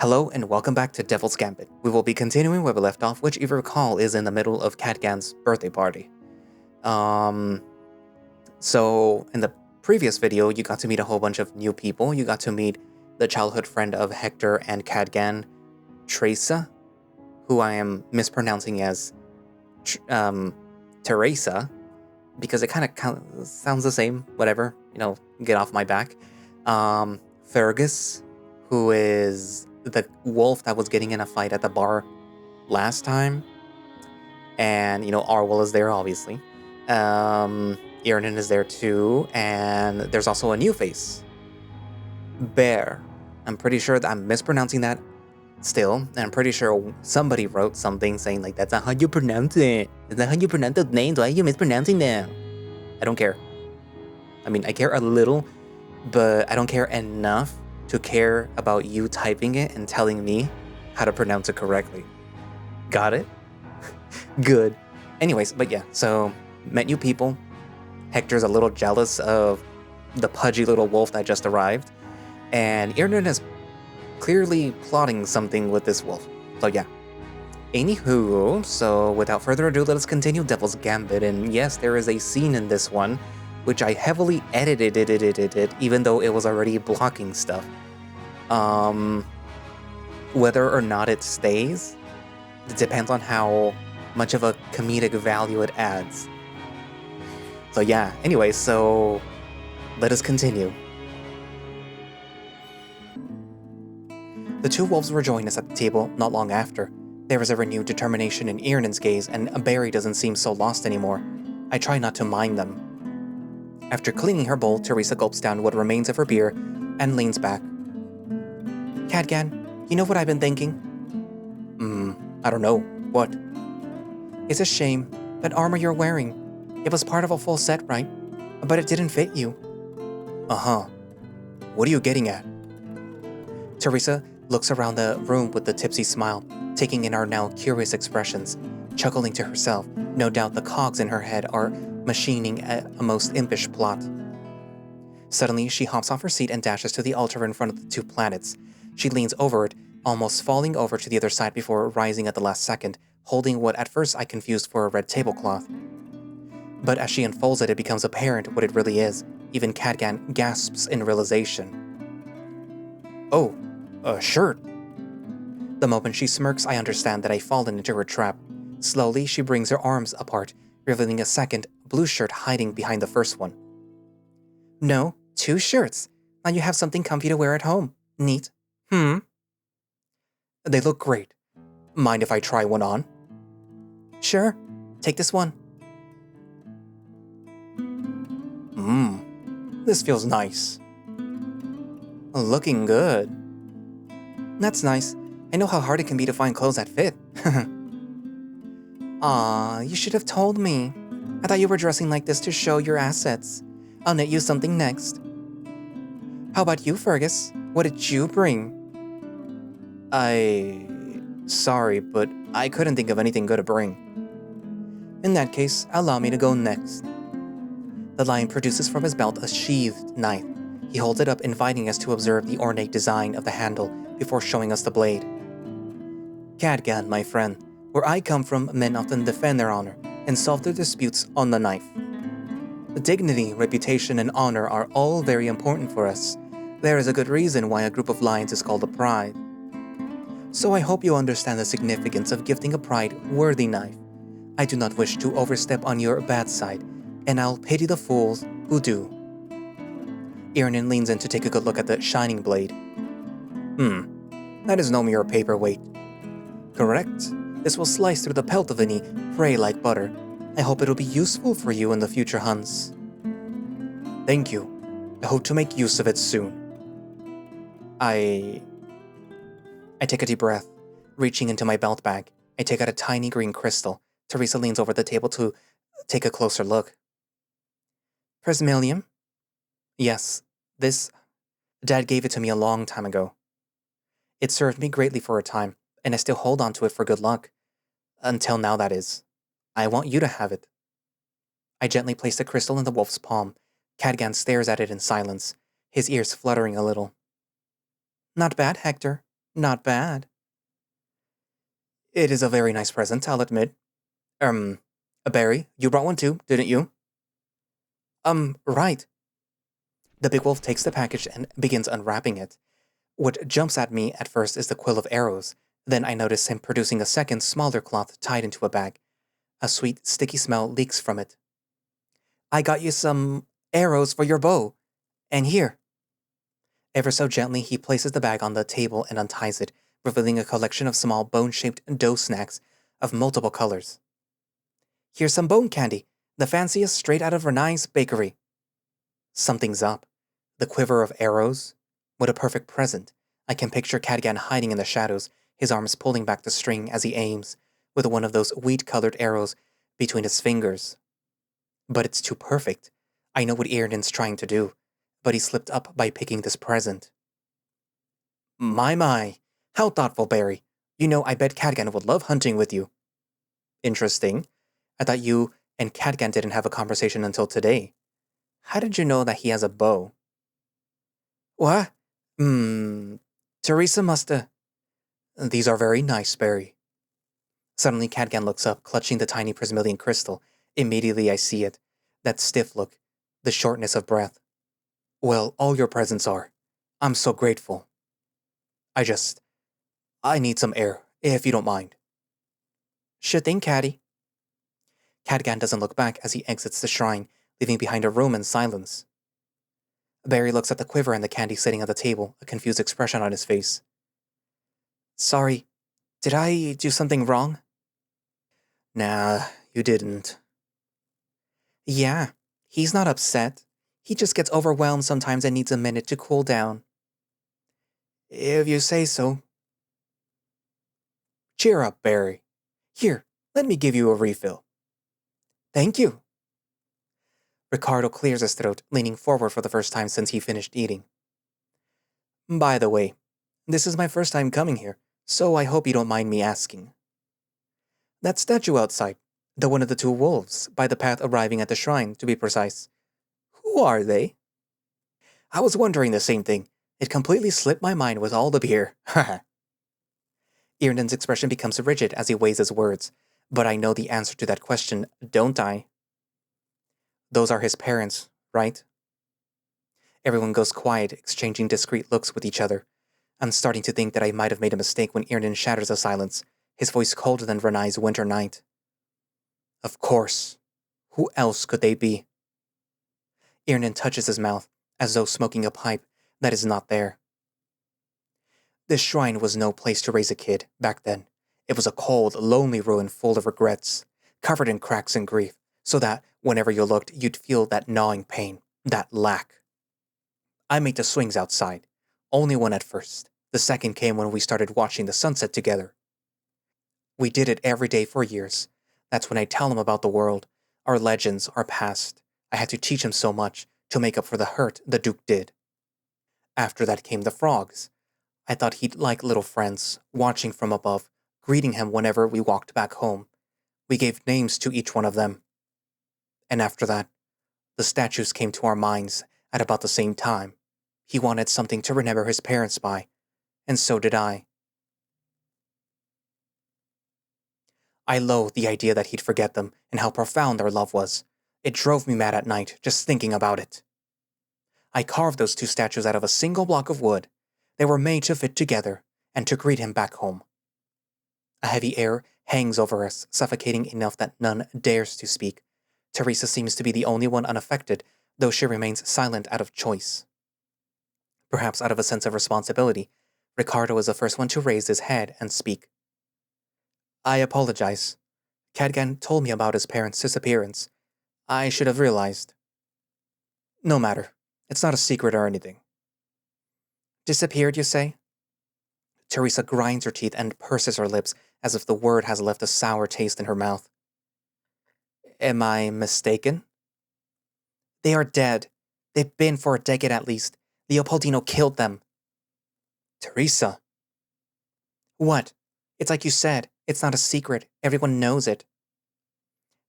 Hello and welcome back to Devil's Gambit. We will be continuing where we left off, which if you recall is in the middle of Cadgan's birthday party. So in the previous video, you got to meet a whole bunch of new people. You got to meet the childhood friend of Hector and Cadgan, Teresa, who I am mispronouncing as Teresa, because it kind of sounds the same, whatever, get off my back. Fergus, who is the wolf that was getting in a fight at the bar last time. And, Arwel is there, obviously. Irnan is there too. And there's also a new face. Bear. I'm pretty sure that I'm mispronouncing that still. And I'm pretty sure somebody wrote something saying, like, that's not how you pronounce it. That's not how you pronounce the names. Why are you mispronouncing them? I don't care. I mean, I care a little, but I don't care enough to care about you typing it and telling me how to pronounce it correctly. Got it? Good. Anyways, but yeah, so met new people. Hector's a little jealous of the pudgy little wolf that just arrived. And Irnan is clearly plotting something with this wolf. So yeah. Anywho, so without further ado, let us continue Devil's Gambit. And yes, there is a scene in this one which I heavily edited it, even though it was already blocking stuff. Whether or not it stays, it depends on how much of a comedic value it adds. So yeah, anyway, so let us continue. The two wolves rejoined us at the table not long after. There was a renewed determination in Irnan's gaze, and Barry doesn't seem so lost anymore. I try not to mind them. After cleaning her bowl, Teresa gulps down what remains of her beer and leans back. Cadgan, you know what I've been thinking? I don't know. What? It's a shame. That armor you're wearing. It was part of a full set, right? But it didn't fit you. Uh-huh. What are you getting at? Teresa looks around the room with a tipsy smile, taking in our now curious expressions, chuckling to herself. No doubt the cogs in her head are machining a most impish plot. Suddenly, she hops off her seat and dashes to the altar in front of the two planets. She leans over it, almost falling over to the other side before rising at the last second, holding what at first I confused for a red tablecloth. But as she unfolds it, it becomes apparent what it really is. Even Cadgan gasps in realization. Oh, a shirt. The moment she smirks, I understand that I've fallen into her trap. Slowly, she brings her arms apart, revealing a second blue shirt hiding behind the first one. No, two shirts. Now you have something comfy to wear at home. Neat. They look great. Mind if I try one on? Sure. Take this one. This feels nice. Looking good. That's nice. I know how hard it can be to find clothes that fit. Aw, you should have told me. I thought you were dressing like this to show your assets. I'll knit you something next. How about you, Fergus? What did you bring? Sorry, but I couldn't think of anything good to bring. In that case, allow me to go next. The lion produces from his belt a sheathed knife. He holds it up, inviting us to observe the ornate design of the handle before showing us the blade. Cadgan, my friend. Where I come from, men often defend their honor and solve their disputes on the knife. The dignity, reputation, and honor are all very important for us. There is a good reason why a group of lions is called a pride. So I hope you understand the significance of gifting a pride-worthy knife. I do not wish to overstep on your bad side, and I'll pity the fools who do. Irnan leans in to take a good look at the shining blade. That is no mere paperweight. Correct. This will slice through the pelt of any prey like butter. I hope it'll be useful for you in the future hunts. Thank you. I hope to make use of it soon. I take a deep breath. Reaching into my belt bag, I take out a tiny green crystal. Teresa leans over the table to take a closer look. Prismalium? Yes, this... Dad gave it to me a long time ago. It served me greatly for a time, and I still hold on to it for good luck. Until now, that is. I want you to have it. I gently place the crystal in the wolf's palm. Cadgan stares at it in silence, his ears fluttering a little. Not bad, Hector. Not bad. It is a very nice present, I'll admit. Barry, you brought one too, didn't you? Right. The big wolf takes the package and begins unwrapping it. What jumps at me at first is the quill of arrows. Then I notice him producing a second, smaller cloth tied into a bag. A sweet, sticky smell leaks from it. I got you some arrows for your bow. And here. Ever so gently, he places the bag on the table and unties it, revealing a collection of small bone-shaped dough snacks of multiple colors. Here's some bone candy, the fanciest straight out of Renai's bakery. Something's up. The quiver of arrows? What a perfect present. I can picture Cadgan hiding in the shadows, his arms pulling back the string as he aims, with one of those wheat-colored arrows between his fingers. But it's too perfect. I know what Earnan's trying to do, but he slipped up by picking this present. My. How thoughtful, Barry. You know, I bet Cadgan would love hunting with you. Interesting. I thought you and Cadgan didn't have a conversation until today. How did you know that he has a bow? What? Teresa musta. These are very nice, Barry. Suddenly, Cadgan looks up, clutching the tiny prismillion crystal. Immediately, I see it. That stiff look. The shortness of breath. Well, all your presents are. I'm so grateful. I need some air, if you don't mind. Sure thing, Caddy. Cadgan doesn't look back as he exits the shrine, leaving behind a room in silence. Barry looks at the quiver and the candy sitting on the table, a confused expression on his face. Sorry, did I do something wrong? Nah, you didn't. Yeah, he's not upset. He just gets overwhelmed sometimes and needs a minute to cool down. If you say so. Cheer up, Barry. Here, let me give you a refill. Thank you. Ricardo clears his throat, leaning forward for the first time since he finished eating. By the way, this is my first time coming here, so I hope you don't mind me asking. That statue outside, the one of the two wolves, by the path arriving at the shrine, to be precise. Who are they? I was wondering the same thing. It completely slipped my mind with all the beer. Haha. Earnan's expression becomes rigid as he weighs his words, but I know the answer to that question, don't I? Those are his parents, right? Everyone goes quiet, exchanging discreet looks with each other. I'm starting to think that I might have made a mistake when Earnan shatters the silence, his voice colder than Renai's winter night. Of course. Who else could they be? Earnan touches his mouth, as though smoking a pipe that is not there. This shrine was no place to raise a kid, back then. It was a cold, lonely ruin full of regrets, covered in cracks and grief, so that, whenever you looked, you'd feel that gnawing pain, that lack. I made the swings outside. Only one at first. The second came when we started watching the sunset together. We did it every day for years. That's when I tell him about the world, our legends, our past. I had to teach him so much to make up for the hurt the Duke did. After that came the frogs. I thought he'd like little friends, watching from above, greeting him whenever we walked back home. We gave names to each one of them. And after that, the statues came to our minds at about the same time. He wanted something to remember his parents by, and so did I. I loathed the idea that he'd forget them and how profound their love was. It drove me mad at night just thinking about it. I carved those two statues out of a single block of wood. They were made to fit together and to greet him back home. A heavy air hangs over us, suffocating enough that none dares to speak. Teresa seems to be the only one unaffected, though she remains silent out of choice. Perhaps out of a sense of responsibility, Ricardo is the first one to raise his head and speak. I apologize. Cadgan told me about his parents' disappearance. I should have realized. No matter. It's not a secret or anything. Disappeared, you say? Teresa grinds her teeth and purses her lips as if the word has left a sour taste in her mouth. Am I mistaken? They are dead. They've been for a decade at least. Leopoldino killed them. Teresa. What? It's like you said. It's not a secret. Everyone knows it.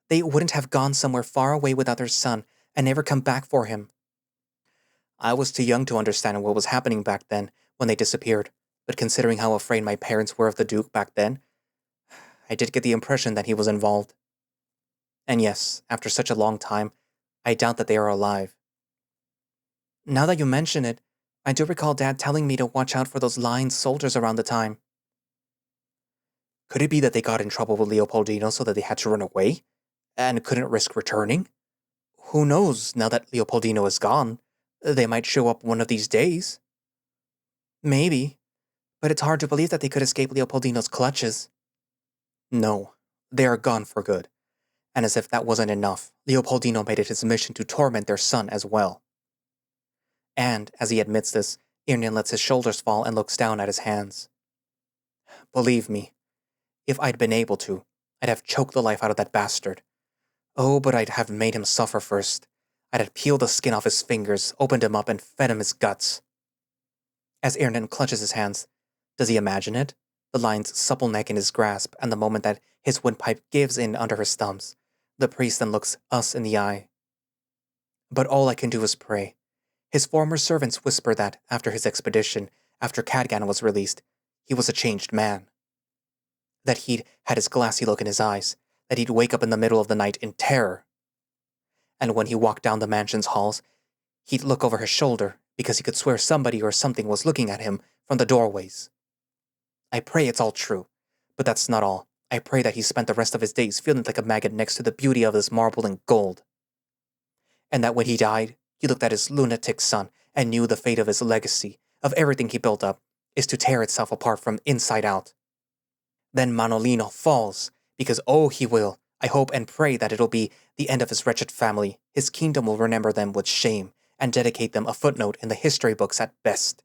They wouldn't have gone somewhere far away without their son and never come back for him. I was too young to understand what was happening back then when they disappeared. but considering how afraid my parents were of the Duke back then, I did get the impression that he was involved. And yes, after such a long time, I doubt that they are alive. Now that you mention it, I do recall Dad telling me to watch out for those lying soldiers around the time. Could it be that they got in trouble with Leopoldino so that they had to run away? And couldn't risk returning? Who knows, now that Leopoldino is gone, they might show up one of these days. Maybe, but it's hard to believe that they could escape Leopoldino's clutches. No, they are gone for good. And as if that wasn't enough, Leopoldino made it his mission to torment their son as well. And, as he admits this, Irnian lets his shoulders fall and looks down at his hands. Believe me, if I'd been able to, I'd have choked the life out of that bastard. Oh, but I'd have made him suffer first. I'd have peeled the skin off his fingers, opened him up, and fed him his guts. As Irnian clutches his hands, does he imagine it? The lion's supple neck in his grasp, and the moment that his windpipe gives in under his thumbs, the priest then looks us in the eye. But all I can do is pray. His former servants whisper that, after his expedition, after Cadgan was released, he was a changed man. That he'd had his glassy look in his eyes, that he'd wake up in the middle of the night in terror. And when he walked down the mansion's halls, he'd look over his shoulder because he could swear somebody or something was looking at him from the doorways. I pray it's all true, but that's not all. I pray that he spent the rest of his days feeling like a maggot next to the beauty of this marble and gold. And that when he died, he looked at his lunatic son and knew the fate of his legacy, of everything he built up, is to tear itself apart from inside out. Then Manolino falls, because oh, he will. I hope and pray that it'll be the end of his wretched family. His kingdom will remember them with shame and dedicate them a footnote in the history books at best.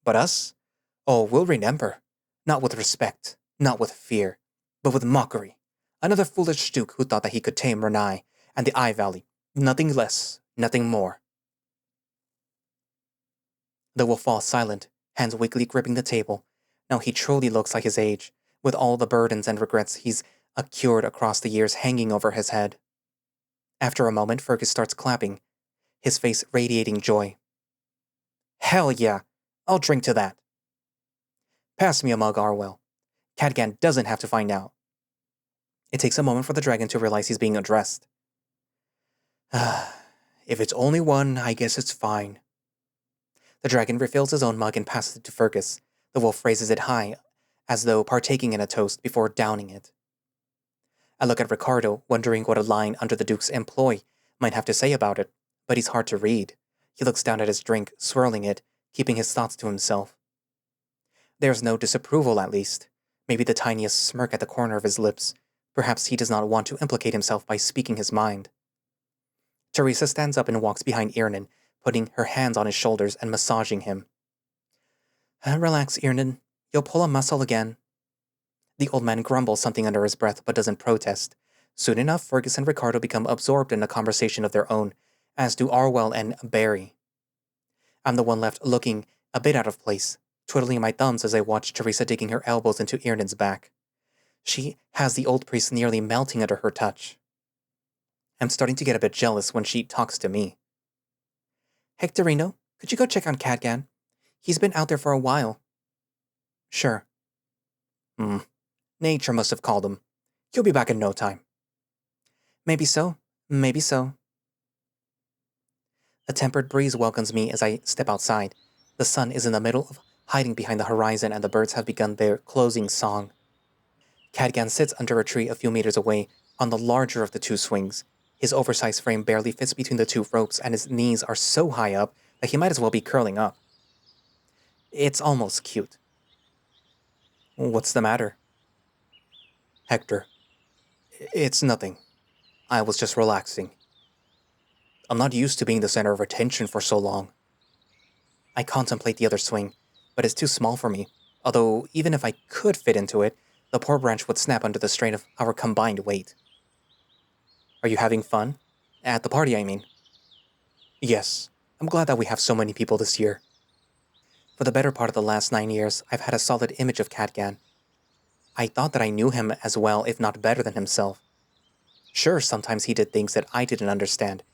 But us? Oh, we'll remember. Not with respect, not with fear, but with mockery. Another foolish duke who thought that he could tame Renai and the Eye Valley. Nothing less, nothing more. The wolf falls silent, hands weakly gripping the table. Now he truly looks like his age, with all the burdens and regrets he's accrued across the years hanging over his head. After a moment, Fergus starts clapping, his face radiating joy. Hell yeah, I'll drink to that. Pass me a mug, Arwel. Cadgan doesn't have to find out. It takes a moment for the dragon to realize he's being addressed. If it's only one, I guess it's fine. The dragon refills his own mug and passes it to Fergus. The wolf raises it high, as though partaking in a toast before downing it. I look at Ricardo, wondering what a line under the Duke's employ might have to say about it, but he's hard to read. He looks down at his drink, swirling it, keeping his thoughts to himself. There's no disapproval, at least. Maybe the tiniest smirk at the corner of his lips. Perhaps he does not want to implicate himself by speaking his mind. Teresa stands up and walks behind Irnan, putting her hands on his shoulders and massaging him. Relax, Irnan. You'll pull a muscle again. The old man grumbles something under his breath but doesn't protest. Soon enough, Fergus and Ricardo become absorbed in a conversation of their own, as do Arwel and Barry. I'm the one left looking a bit out of place, twiddling my thumbs as I watch Teresa digging her elbows into Irnan's back. She has the old priest nearly melting under her touch. I'm starting to get a bit jealous when she talks to me. Hectorino, could you go check on Cadgan? He's been out there for a while. Sure. Nature must have called him. He'll be back in no time. Maybe so, maybe so. A tempered breeze welcomes me as I step outside. The sun is in the middle of hiding behind the horizon and the birds have begun their closing song. Cadgan sits under a tree a few meters away on the larger of the two swings. His oversized frame barely fits between the two ropes and his knees are so high up that he might as well be curling up. It's almost cute. What's the matter? Hector. It's nothing. I was just relaxing. I'm not used to being the center of attention for so long. I contemplate the other swing, but it's too small for me, although even if I could fit into it, the poor branch would snap under the strain of our combined weight. Are you having fun? At the party, I mean. Yes, I'm glad that we have so many people this year. For the better part of the last 9 years, I've had a solid image of Cadgan. I thought that I knew him as well, if not better than himself. Sure, sometimes he did things that I didn't understand,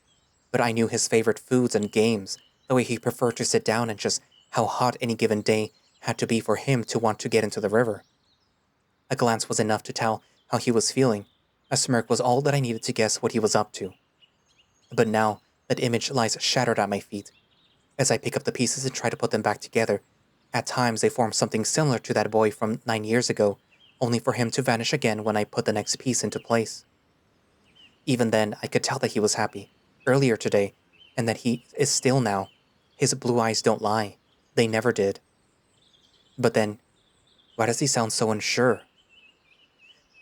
but I knew his favorite foods and games, the way he preferred to sit down and just how hot any given day had to be for him to want to get into the river. A glance was enough to tell how he was feeling. A smirk was all that I needed to guess what he was up to. But now, that image lies shattered at my feet. As I pick up the pieces and try to put them back together, at times they form something similar to that boy from 9 years ago, only for him to vanish again when I put the next piece into place. Even then, I could tell that he was happy, earlier today, and that he is still now. His blue eyes don't lie. They never did. But then, why does he sound so unsure?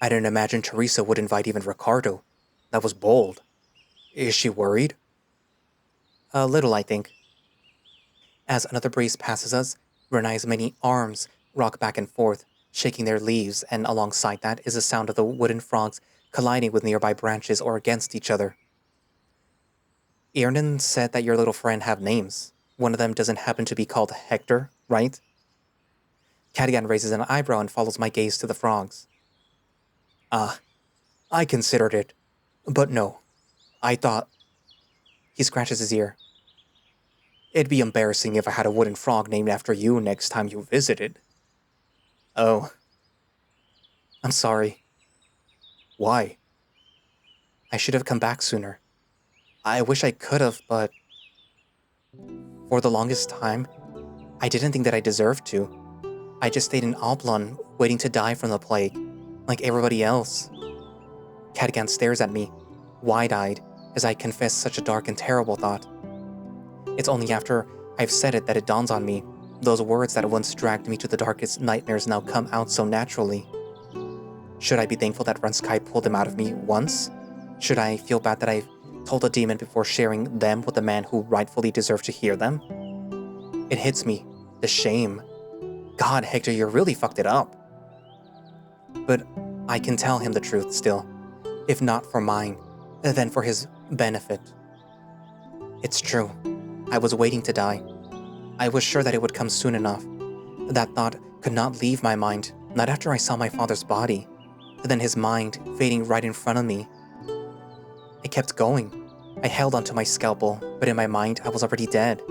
I didn't imagine Teresa would invite even Ricardo. That was bold. Is she worried? A little, I think. As another breeze passes us, Renai's many arms rock back and forth, shaking their leaves, and alongside that is the sound of the wooden frogs colliding with nearby branches or against each other. Iernan said that your little friend have names. One of them doesn't happen to be called Hector, right? Cadgan raises an eyebrow and follows my gaze to the frogs. I considered it, but no. I thought... He scratches his ear. It'd be embarrassing if I had a wooden frog named after you next time you visited. Oh. I'm sorry. Why? I should have come back sooner. I wish I could have, but... For the longest time, I didn't think that I deserved to. I just stayed in Oblon, waiting to die from the plague, like everybody else. Cadgan stares at me, wide-eyed, as I confess such a dark and terrible thought. It's only after I've said it that it dawns on me. Those words that once dragged me to the darkest nightmares now come out so naturally. Should I be thankful that Runsky pulled them out of me once? Should I feel bad that I told a demon before sharing them with the man who rightfully deserved to hear them? It hits me. The shame. God, Hector, you really fucked it up. But I can tell him the truth still. If not for mine, then for his benefit. It's true. I was waiting to die. I was sure that it would come soon enough. That thought could not leave my mind, not after I saw my father's body, then his mind fading right in front of me. I kept going. I held onto my scalpel, but in my mind I was already dead.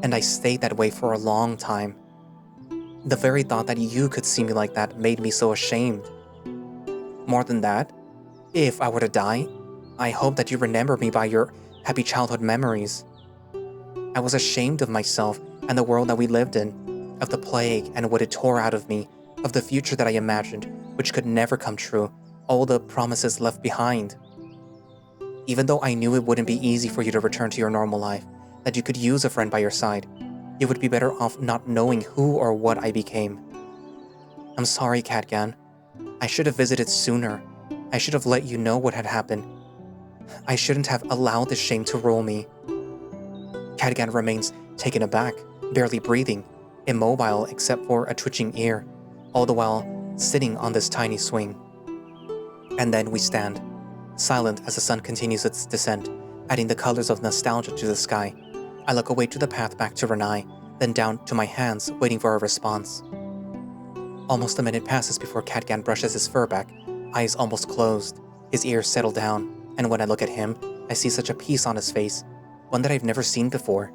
And I stayed that way for a long time. The very thought that you could see me like that made me so ashamed. More than that, if I were to die, I hope that you remember me by your happy childhood memories. I was ashamed of myself and the world that we lived in, of the plague and what it tore out of me, of the future that I imagined, which could never come true, all the promises left behind. Even though I knew it wouldn't be easy for you to return to your normal life, that you could use a friend by your side, you would be better off not knowing who or what I became. I'm sorry, Cadgan. I should have visited sooner. I should have let you know what had happened. I shouldn't have allowed the shame to rule me. Cadgan remains taken aback, barely breathing, immobile except for a twitching ear, all the while sitting on this tiny swing. And then we stand, silent as the sun continues its descent, adding the colors of nostalgia to the sky. I look away to the path back to Renai, then down to my hands, waiting for a response. Almost a minute passes before Cadgan brushes his fur back, eyes almost closed, his ears settle down, and when I look at him, I see such a peace on his face, one that I've never seen before.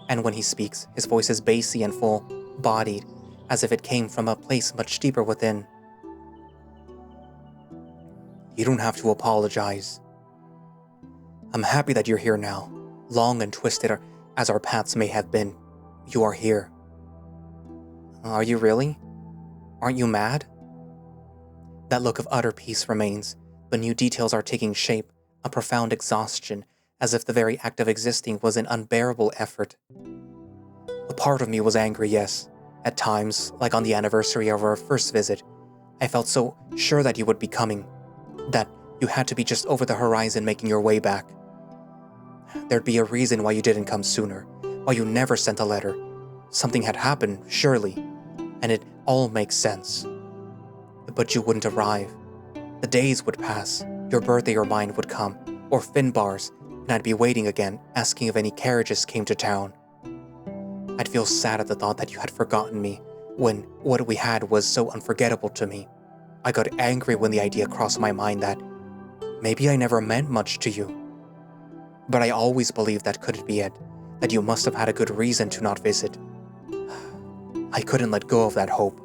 And when he speaks, his voice is bassy and full-bodied, as if it came from a place much deeper within. You don't have to apologize. I'm happy that you're here now. Long and twisted as our paths may have been, you are here. Are you really? Aren't you mad? That look of utter peace remains, but new details are taking shape, a profound exhaustion, as if the very act of existing was an unbearable effort. A part of me was angry, yes. At times, like on the anniversary of our first visit, I felt so sure that you would be coming, that you had to be just over the horizon making your way back. There'd be a reason why you didn't come sooner, why you never sent a letter. Something had happened, surely, and it all makes sense. But you wouldn't arrive. The days would pass, your birthday or mine would come, or Finbar's, and I'd be waiting again, asking if any carriages came to town. I'd feel sad at the thought that you had forgotten me, when what we had was so unforgettable to me. I got angry when the idea crossed my mind that maybe I never meant much to you. But I always believed that couldn't be it, that you must have had a good reason to not visit. I couldn't let go of that hope.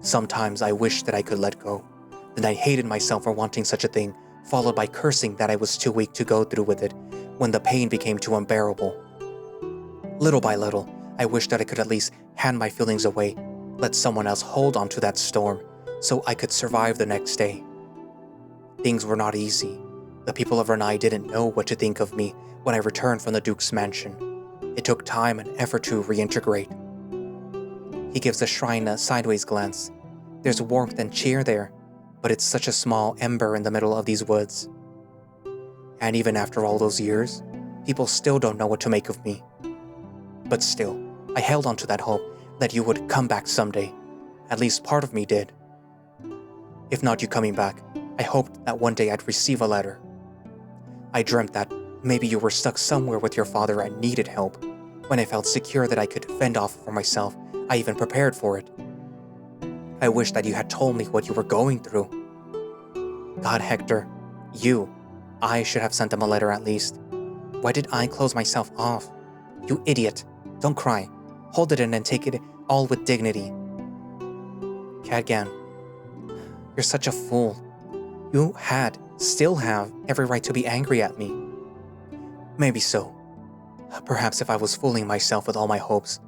Sometimes I wished that I could let go. Then I hated myself for wanting such a thing, followed by cursing that I was too weak to go through with it when the pain became too unbearable. Little by little, I wished that I could at least hand my feelings away, let someone else hold on to that storm, so I could survive the next day. Things were not easy. The people of Renai didn't know what to think of me when I returned from the Duke's mansion. It took time and effort to reintegrate. He gives the shrine a sideways glance. There's warmth and cheer there, but it's such a small ember in the middle of these woods. And even after all those years, people still don't know what to make of me. But still, I held on to that hope that you would come back someday. At least part of me did. If not you coming back, I hoped that one day I'd receive a letter. I dreamt that maybe you were stuck somewhere with your father and needed help. When I felt secure that I could fend off for myself, I even prepared for it. I wish that you had told me what you were going through. God, Hector, I should have sent him a letter at least. Why did I close myself off? You idiot. Don't cry. Hold it in and take it all with dignity. Cadgan, you're such a fool. You still have, every right to be angry at me. Maybe so. Perhaps if I was fooling myself with all my hopes.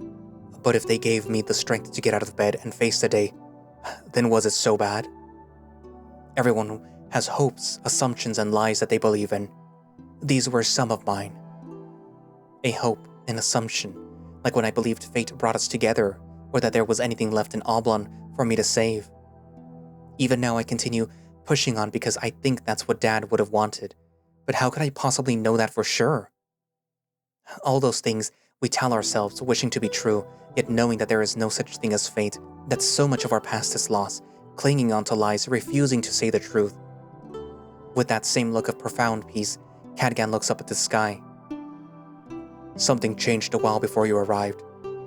But if they gave me the strength to get out of bed and face the day, then was it so bad? Everyone has hopes, assumptions, and lies that they believe in. These were some of mine. A hope, an assumption, like when I believed fate brought us together, or that there was anything left in Oblon for me to save. Even now I continue pushing on because I think that's what Dad would have wanted, but how could I possibly know that for sure? All those things we tell ourselves wishing to be true, yet knowing that there is no such thing as fate, that so much of our past is lost, clinging on to lies, refusing to say the truth. With that same look of profound peace, Cadgan looks up at the sky. Something changed a while before you arrived.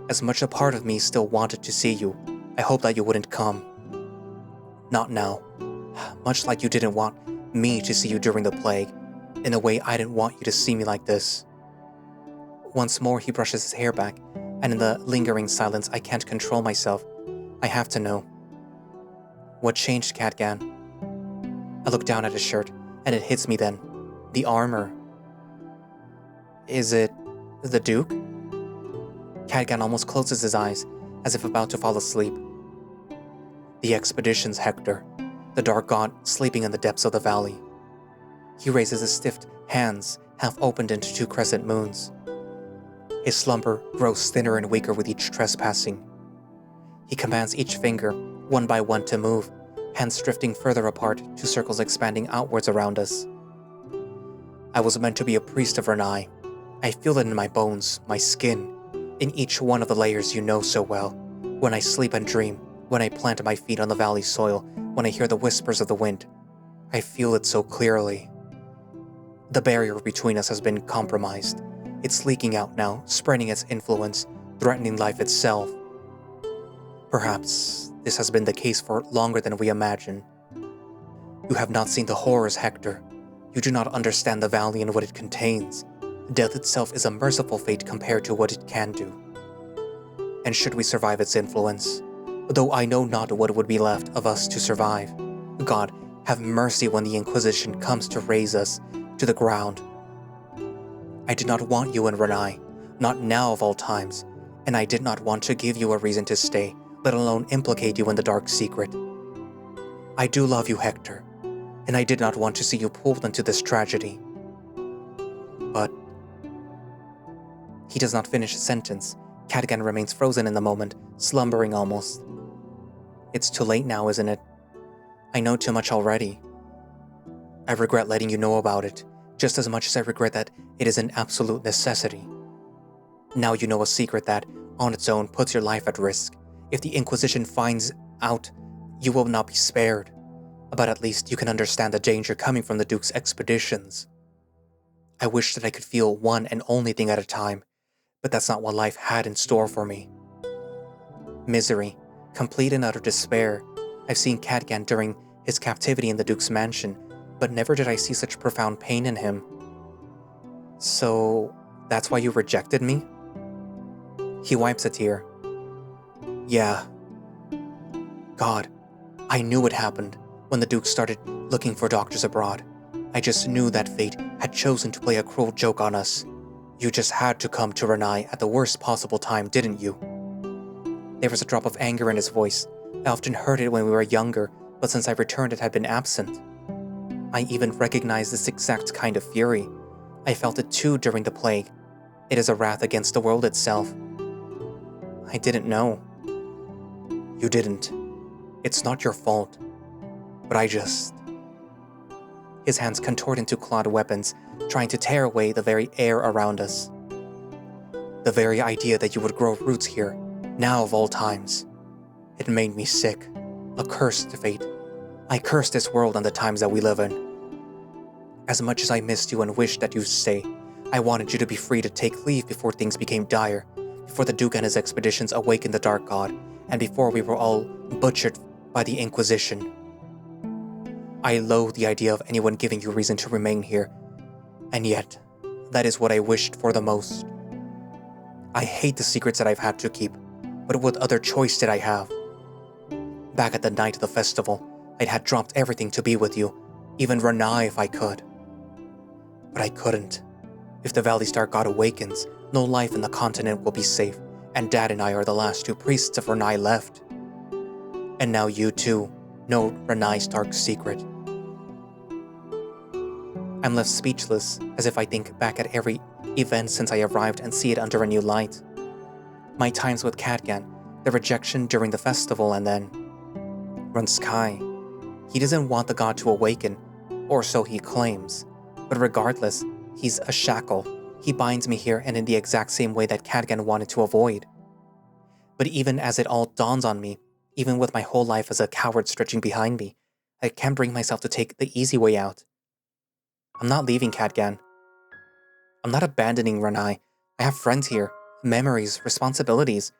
As much a part of me still wanted to see you, I hoped that you wouldn't come. Not now. Much like you didn't want me to see you during the plague, in a way I didn't want you to see me like this. Once more he brushes his hair back, and in the lingering silence I can't control myself. I have to know. What changed, Cadgan? I look down at his shirt, and it hits me then. The armor. Is it the Duke? Cadgan almost closes his eyes, as if about to fall asleep. The expedition's Hector, the dark god sleeping in the depths of the valley. He raises his stiff hands, half opened into two crescent moons. His slumber grows thinner and weaker with each trespassing. He commands each finger, one by one, to move, hands drifting further apart to circles expanding outwards around us. I was meant to be a priest of Renai. I feel it in my bones, my skin, in each one of the layers you know so well. When I sleep and dream, when I plant my feet on the valley soil, when I hear the whispers of the wind, I feel it so clearly. The barrier between us has been compromised. It's leaking out now, spreading its influence, threatening life itself. Perhaps this has been the case for longer than we imagine. You have not seen the horrors, Hector. You do not understand the valley and what it contains. Death itself is a merciful fate compared to what it can do. And should we survive its influence, though I know not what would be left of us to survive, God, have mercy when the Inquisition comes to raze us to the ground. I did not want you in Renai, not now of all times, and I did not want to give you a reason to stay, let alone implicate you in the dark secret. I do love you, Hector, and I did not want to see you pulled into this tragedy. But... He does not finish his sentence. Cadgan remains frozen in the moment, slumbering almost. It's too late now, isn't it? I know too much already. I regret letting you know about it, just as much as I regret that it is an absolute necessity. Now you know a secret that, on its own, puts your life at risk. If the Inquisition finds out, you will not be spared. But at least you can understand the danger coming from the Duke's expeditions. I wish that I could feel one and only thing at a time, but that's not what life had in store for me. Misery, complete and utter despair. I've seen Cadgan during his captivity in the Duke's mansion, but never did I see such profound pain in him. So, that's why you rejected me? He wipes a tear. Yeah. God, I knew it happened when the Duke started looking for doctors abroad. I just knew that fate had chosen to play a cruel joke on us. You just had to come to Renai at the worst possible time, didn't you? There was a drop of anger in his voice. I often heard it when we were younger, but since I returned it had been absent. I even recognized this exact kind of fury. I felt it too during the plague. It is a wrath against the world itself. I didn't know. You didn't. It's not your fault. But I just... His hands contort into clawed weapons, trying to tear away the very air around us. The very idea that you would grow roots here, now of all times. It made me sick. A curse to fate. I curse this world and the times that we live in. As much as I missed you and wished that you'd stay, I wanted you to be free to take leave before things became dire, before the Duke and his expeditions awakened the Dark God, and before we were all butchered by the Inquisition. I loathe the idea of anyone giving you reason to remain here, and yet, that is what I wished for the most. I hate the secrets that I've had to keep, but what other choice did I have? Back at the night of the festival, I'd had dropped everything to be with you, even Renai if I could. But I couldn't. If the Valley's Dark God awakens, no life in the continent will be safe, and Dad and I are the last two priests of Renai left. And now you too know Renai's dark secret. I'm left speechless, as if I think back at every event since I arrived and see it under a new light. My times with Cadgan, the rejection during the festival, and then Runsky. He doesn't want the god to awaken, or so he claims. But regardless, he's a shackle. He binds me here and in the exact same way that Cadgan wanted to avoid. But even as it all dawns on me, even with my whole life as a coward stretching behind me, I can't bring myself to take the easy way out. I'm not leaving Cadgan. I'm not abandoning Renai. I have friends here, memories, responsibilities.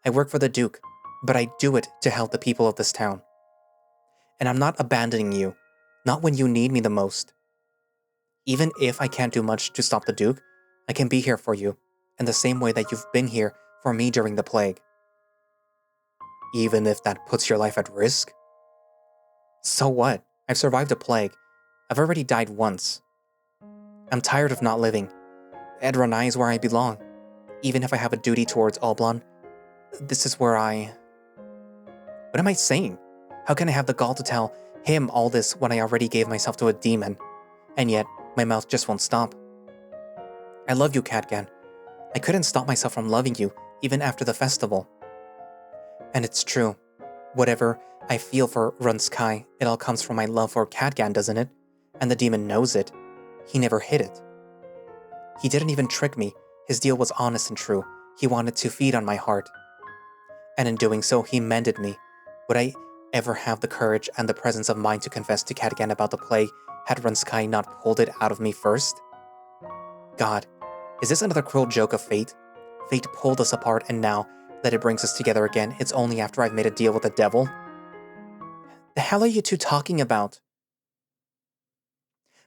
I work for the Duke, but I do it to help the people of this town. And I'm not abandoning you, not when you need me the most. Even if I can't do much to stop the Duke, I can be here for you, in the same way that you've been here for me during the plague. Even if that puts your life at risk? So what? I've survived a plague. I've already died once. I'm tired of not living. Ed Renai is where I belong. Even if I have a duty towards Oblon, this is where I... What am I saying? How can I have the gall to tell him all this when I already gave myself to a demon? And yet, my mouth just won't stop. I love you, Cadgan. I couldn't stop myself from loving you, even after the festival. And it's true. Whatever I feel for Runsky, it all comes from my love for Cadgan, doesn't it? And the demon knows it. He never hid it. He didn't even trick me. His deal was honest and true. He wanted to feed on my heart. And in doing so, he mended me. Would I ever have the courage and the presence of mind to confess to Cadgan about the plague had Runsky not pulled it out of me first? God, is this another cruel joke of fate? Fate pulled us apart, and now that it brings us together again, it's only after I've made a deal with the devil? The hell are you two talking about?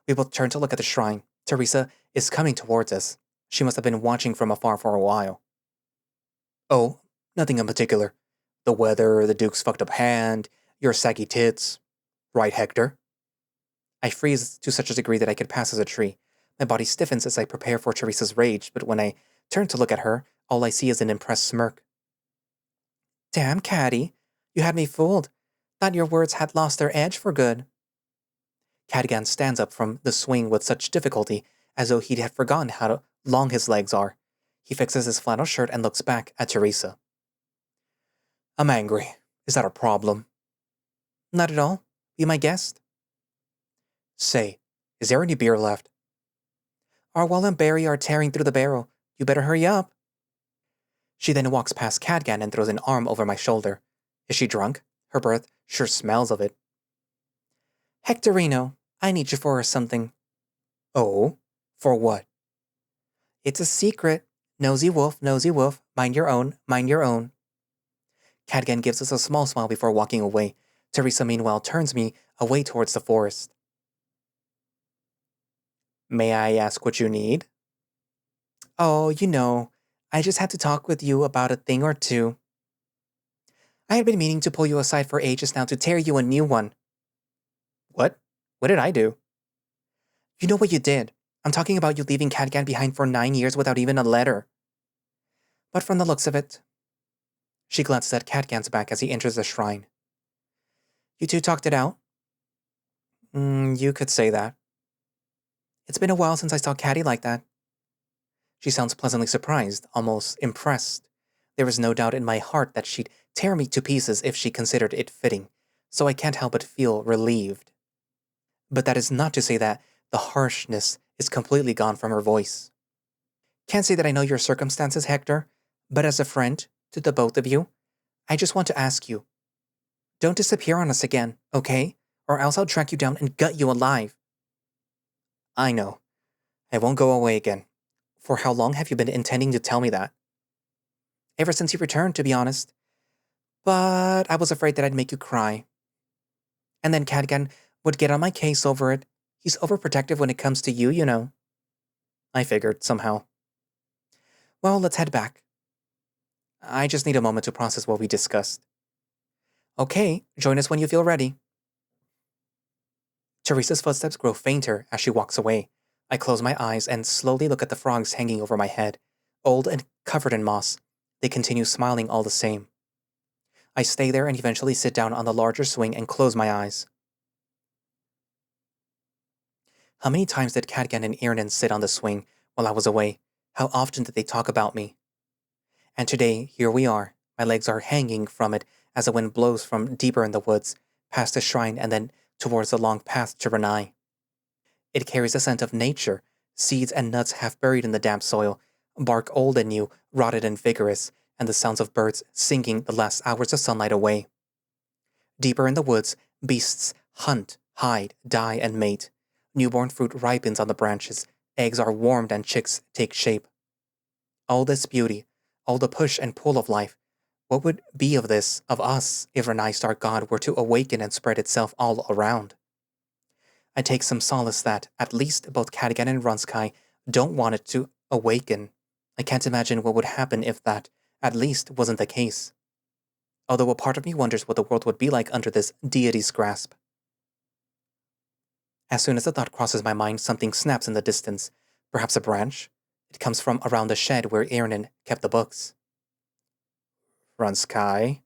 We both turn to look at the shrine. Teresa is coming towards us. She must have been watching from afar for a while. Oh, nothing in particular. The weather, the Duke's fucked up hand, your saggy tits. Right, Hector? I freeze to such a degree that I could pass as a tree. My body stiffens as I prepare for Teresa's rage, but when I turn to look at her, all I see is an impressed smirk. Damn, Caddy. You had me fooled. Thought your words had lost their edge for good. Cadgan stands up from the swing with such difficulty, as though he had forgotten how long his legs are. He fixes his flannel shirt and looks back at Teresa. I'm angry. Is that a problem? Not at all. Be my guest. Say, is there any beer left? Arwel and Barry are tearing through the barrel. You better hurry up. She then walks past Cadgan and throws an arm over my shoulder. Is she drunk? Her breath sure smells of it. Hectorino, I need you for something. Oh? For what? It's a secret. Nosy wolf, mind your own, mind your own. Cadgan gives us a small smile before walking away. Teresa meanwhile turns me away towards the forest. May I ask what you need? Oh, you know, I just had to talk with you about a thing or two. I had been meaning to pull you aside for ages now to tear you a new one. What? What did I do? You know what you did. I'm talking about you leaving Cadgan behind for 9 years without even a letter. But from the looks of it... She glances at Cadgan's back as he enters the shrine. You two talked it out? You could say that. It's been a while since I saw Caddy like that. She sounds pleasantly surprised, almost impressed. There is no doubt in my heart that she'd tear me to pieces if she considered it fitting, so I can't help but feel relieved. But that is not to say that the harshness is completely gone from her voice. Can't say that I know your circumstances, Hector, but as a friend to the both of you, I just want to ask you, don't disappear on us again, okay? Or else I'll track you down and gut you alive. I know. I won't go away again. For how long have you been intending to tell me that? Ever since you returned, to be honest. But I was afraid that I'd make you cry. And then Cadgan would get on my case over it. He's overprotective when it comes to you, you know. I figured, somehow. Well, let's head back. I just need a moment to process what we discussed. Okay, join us when you feel ready. Teresa's footsteps grow fainter as she walks away. I close my eyes and slowly look at the frogs hanging over my head. Old and covered in moss, they continue smiling all the same. I stay there and eventually sit down on the larger swing and close my eyes. How many times did Cadgan and Irnan sit on the swing while I was away? How often did they talk about me? And today, here we are. My legs are hanging from it as the wind blows from deeper in the woods, past the shrine and then towards the long path to Renai. It carries a scent of nature, seeds and nuts half buried in the damp soil, bark old and new, rotted and vigorous, and the sounds of birds singing the last hours of sunlight away. Deeper in the woods, beasts hunt, hide, die, and mate. Newborn fruit ripens on the branches, eggs are warmed and chicks take shape. All this beauty, all the push and pull of life, what would be of this, of us, if Renai Star God were to awaken and spread itself all around? I take some solace that, at least, both Cadgan and Runsky don't want it to awaken. I can't imagine what would happen if that, at least, wasn't the case. Although a part of me wonders what the world would be like under this deity's grasp. As soon as the thought crosses my mind, something snaps in the distance. Perhaps a branch? It comes from around the shed where Irnan kept the books. Runsky?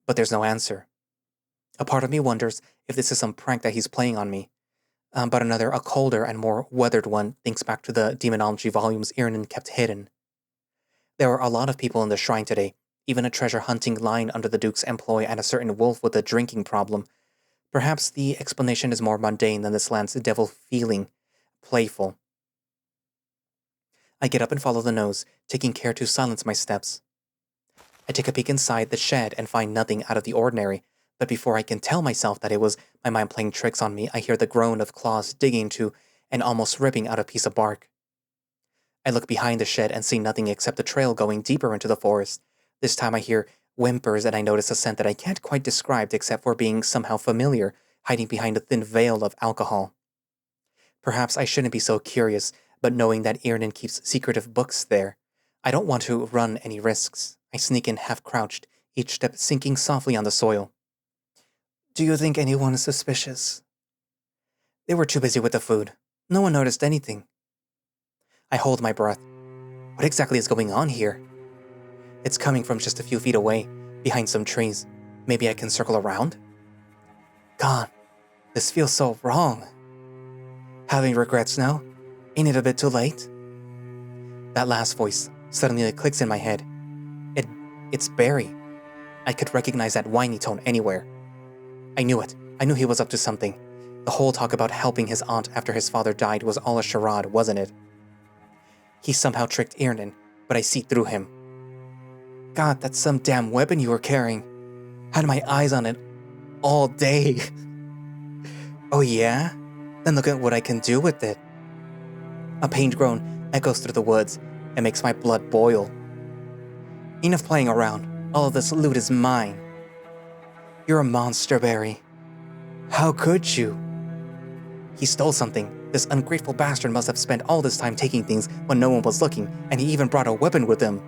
But there's no answer. A part of me wonders if this is some prank that he's playing on me. But another, a colder and more weathered one, thinks back to the demonology volumes Irnan kept hidden. There were a lot of people in the shrine today, even a treasure-hunting line under the Duke's employ and a certain wolf with a drinking problem. Perhaps the explanation is more mundane than this land's devil feeling, playful. I get up and follow the nose, taking care to silence my steps. I take a peek inside the shed and find nothing out of the ordinary, but before I can tell myself that it was my mind playing tricks on me, I hear the groan of claws digging into and almost ripping out a piece of bark. I look behind the shed and see nothing except a trail going deeper into the forest. This time I hear whimpers and I notice a scent that I can't quite describe except for being somehow familiar, hiding behind a thin veil of alcohol. Perhaps I shouldn't be so curious, but knowing that Irnan keeps secretive books there, I don't want to run any risks. I sneak in half-crouched, each step sinking softly on the soil. Do you think anyone is suspicious? They were too busy with the food. No one noticed anything. I hold my breath. What exactly is going on here? It's coming from just a few feet away, behind some trees. Maybe I can circle around? God, this feels so wrong. Having regrets now? Ain't it a bit too late? That last voice suddenly clicks in my head. It's Barry. I could recognize that whiny tone anywhere. I knew it. I knew he was up to something. The whole talk about helping his aunt after his father died was all a charade, wasn't it? He somehow tricked Irnan, but I see through him. God, that's some damn weapon you were carrying. Had my eyes on it all day. Oh yeah? Then look at what I can do with it. A pained groan echoes through the woods and makes my blood boil. Enough playing around. All of this loot is mine. You're a monster, Barry. How could you? He stole something. This ungrateful bastard must have spent all this time taking things when no one was looking, and he even brought a weapon with him.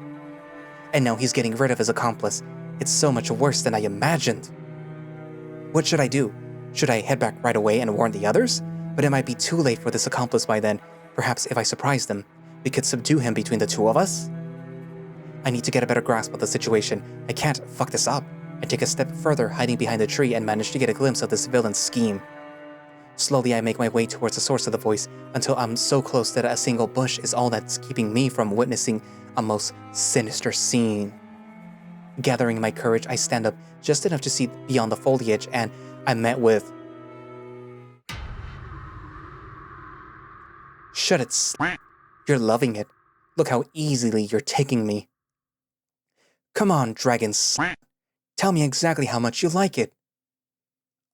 And now he's getting rid of his accomplice. It's so much worse than I imagined. What should I do? Should I head back right away and warn the others? But it might be too late for this accomplice by then. Perhaps if I surprise them, we could subdue him between the two of us? I need to get a better grasp of the situation. I can't fuck this up. I take a step further, hiding behind a tree, and manage to get a glimpse of this villain's scheme. Slowly, I make my way towards the source of the voice, until I'm so close that a single bush is all that's keeping me from witnessing a most sinister scene. Gathering my courage, I stand up just enough to see beyond the foliage, and I'm met with... Shut it, You're loving it. Look how easily you're taking me. Come on, dragon, tell me exactly how much you like it.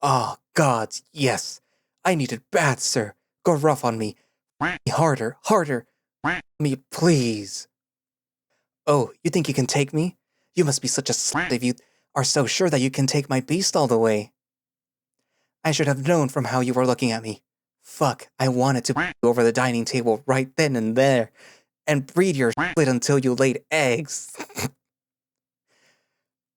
Oh, gods, yes. I need it bad, sir. Go rough on me. Harder, harder. Me, please. Oh, you think you can take me? You must be such a slut if you are so sure that you can take my beast all the way. I should have known from how you were looking at me. Fuck, I wanted to put you over the dining table right then and there, and breed your shit until you laid eggs.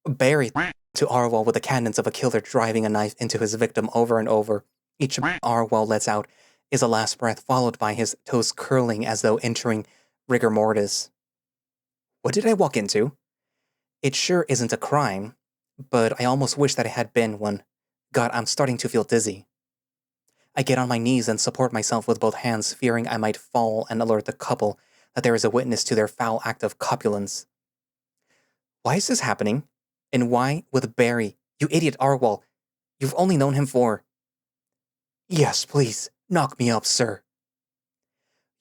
Barry to Arwel with the cadence of a killer driving a knife into his victim over and over. Each Arwel lets out is a last breath, followed by his toes curling as though entering rigor mortis. What did I walk into? It sure isn't a crime, but I almost wish that it had been one. God, I'm starting to feel dizzy. I get on my knees and support myself with both hands, fearing I might fall and alert the couple that there is a witness to their foul act of copulence. Why is this happening? And why with Barry? You idiot Arwel. You've only known him for... Yes, please. Knock me up, sir.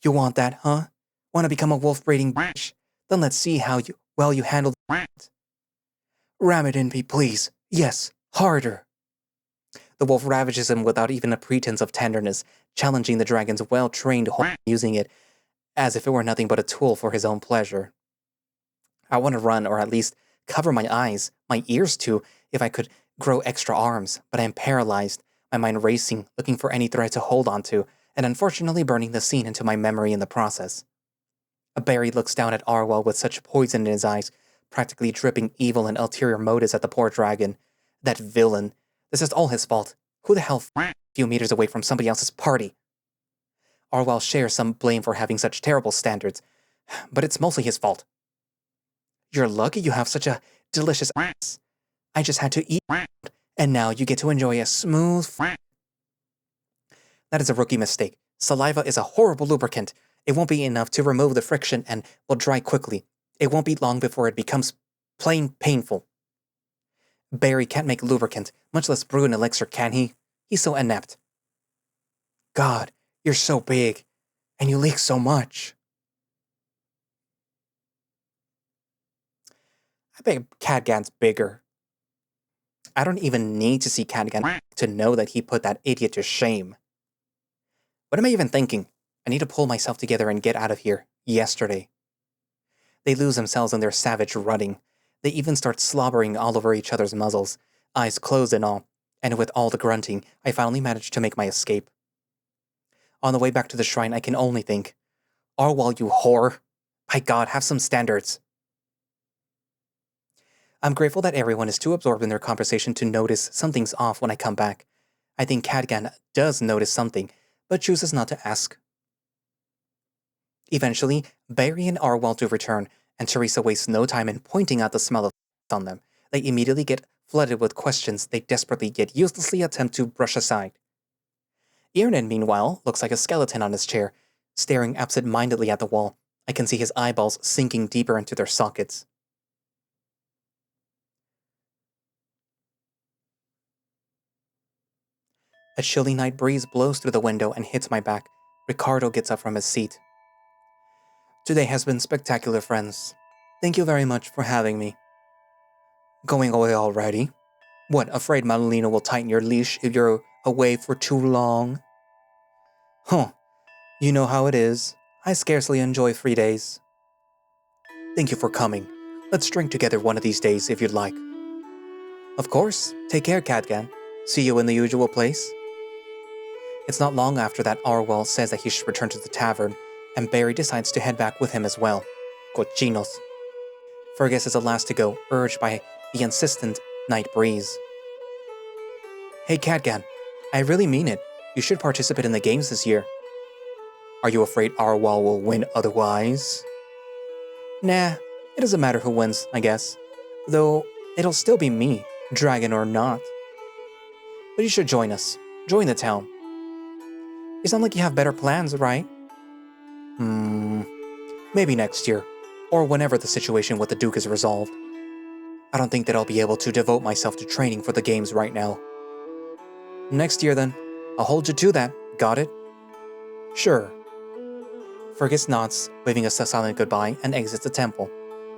You want that, huh? Want to become a wolf-breeding bitch? Then let's see how well you handle that. Ram it in me, please. Yes, harder. The wolf ravages him without even a pretense of tenderness, challenging the dragon's well-trained horn, using it as if it were nothing but a tool for his own pleasure. I want to run, or at least cover my eyes, my ears too, if I could grow extra arms, but I am paralyzed, my mind racing, looking for any thread to hold onto, and unfortunately burning the scene into my memory in the process. Barry looks down at Arwel with such poison in his eyes, practically dripping evil and ulterior motives at the poor dragon. That villain. This is all his fault. Who the hell a few meters away from somebody else's party? Arwel shares some blame for having such terrible standards, but it's mostly his fault. You're lucky you have such a delicious ass. I just had to eat, and now you get to enjoy a smooth That is a rookie mistake. Saliva is a horrible lubricant. It won't be enough to remove the friction and will dry quickly. It won't be long before it becomes plain painful. Barry can't make lubricant, much less brew an elixir, can he? He's so inept. God, you're so big, and you leak so much. I bet Cadgan's bigger. I don't even need to see Cadgan to know that he put that idiot to shame. What am I even thinking? I need to pull myself together and get out of here. Yesterday. They lose themselves in their savage running. They even start slobbering all over each other's muzzles, eyes closed and all, and with all the grunting, I finally managed to make my escape. On the way back to the shrine, I can only think, Arwel, you whore. By God, have some standards. I'm grateful that everyone is too absorbed in their conversation to notice something's off when I come back. I think Cadgan does notice something, but chooses not to ask. Eventually, Barry and Arwel do return, and Teresa wastes no time in pointing out the smell of on them. They immediately get flooded with questions they desperately yet uselessly attempt to brush aside. Iernan, meanwhile, looks like a skeleton on his chair, staring absent-mindedly at the wall. I can see his eyeballs sinking deeper into their sockets. A chilly night breeze blows through the window and hits my back. Ricardo gets up from his seat. Today has been spectacular, friends. Thank you very much for having me. Going away already? What, afraid Madalena will tighten your leash if you're away for too long? Huh. You know how it is. I scarcely enjoy free days. Thank you for coming. Let's drink together one of these days if you'd like. Of course. Take care, Cadgan. See you in the usual place. It's not long after that Arwel says that he should return to the tavern, and Barry decides to head back with him as well. Cochinos. Fergus is the last to go, urged by the insistent night breeze. Hey Cadgan, I really mean it. You should participate in the games this year. Are you afraid Arwel will win otherwise? Nah, it doesn't matter who wins, I guess. Though, it'll still be me, dragon or not. But you should join us. Join the town. You sound like you have better plans, right? Maybe next year. Or whenever the situation with the Duke is resolved. I don't think that I'll be able to devote myself to training for the games right now. Next year then. I'll hold you to that. Got it? Sure. Fergus nods, waving us a silent goodbye, and exits the temple.